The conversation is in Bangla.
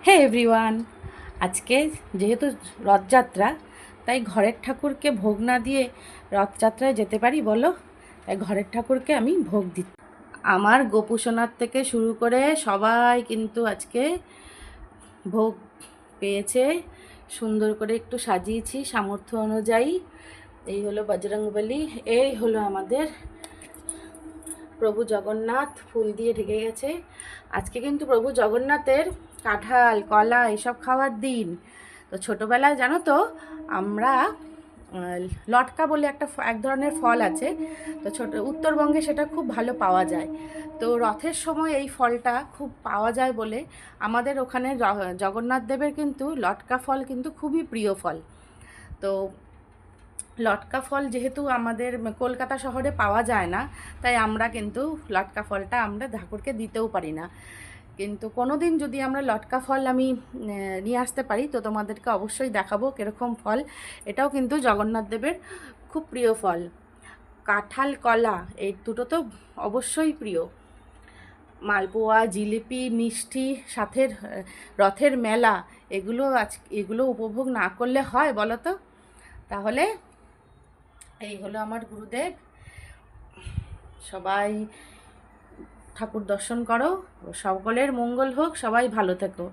হে এভরিওয়ান, আজকে যেহেতু রথযাত্রা, তাই ঘরের ঠাকুরকে ভোগ না দিয়ে রথযাত্রায় যেতে পারি বলো? তাই ঘরের ঠাকুরকে আমি ভোগ দিই। আমার গোপুসোনার থেকে শুরু করে সবাই কিন্তু আজকে ভোগ পেয়েছে। সুন্দর করে একটু সাজিয়েছি সামর্থ্য অনুযায়ী। এই হলো বজরংবলী, এই হলো আমাদের প্রভু জগন্নাথ, ফুল দিয়ে ঢেকে গেছে। আজকে কিন্তু প্রভু জগন্নাথের কাঁঠাল কলা এসব খাওয়ার দিন। তো ছোটোবেলায় জানো তো, আমরা লটকা বলে এক ধরনের ফল আছে। তো উত্তরবঙ্গে সেটা খুব ভালো পাওয়া যায়। তো রথের সময় এই ফলটা খুব পাওয়া যায় বলে আমাদের ওখানে জগন্নাথ দেবের কিন্তু লটকা ফল কিন্তু খুবই প্রিয় ফল। তো লটকা ফল যেহেতু আমাদের কলকাতা শহরে পাওয়া যায় না, তাই আমরা কিন্তু লটকা ফলটা আমরা ঠাকুরকে দিতেও পারি না। কিন্তু কোনো দিন যদি আমরা লটকা ফল আমি নিয়ে আসতে পারি, তো তোমাদেরকে অবশ্যই দেখাবো কীরকম ফল। এটাও কিন্তু জগন্নাথ দেবের খুব প্রিয় ফল। কাঁঠাল কলা এই দুটো তো অবশ্যই প্রিয়। মালপোয়া জিলিপি মিষ্টি সাথে রথের মেলা, এগুলো উপভোগ না করলে হয় বলো তো? তাহলে এই হলো আমার গুরুদেব। সবাই ঠাকুর দর্শন করো, সকলের মঙ্গল হোক, সবাই ভালো থেকো।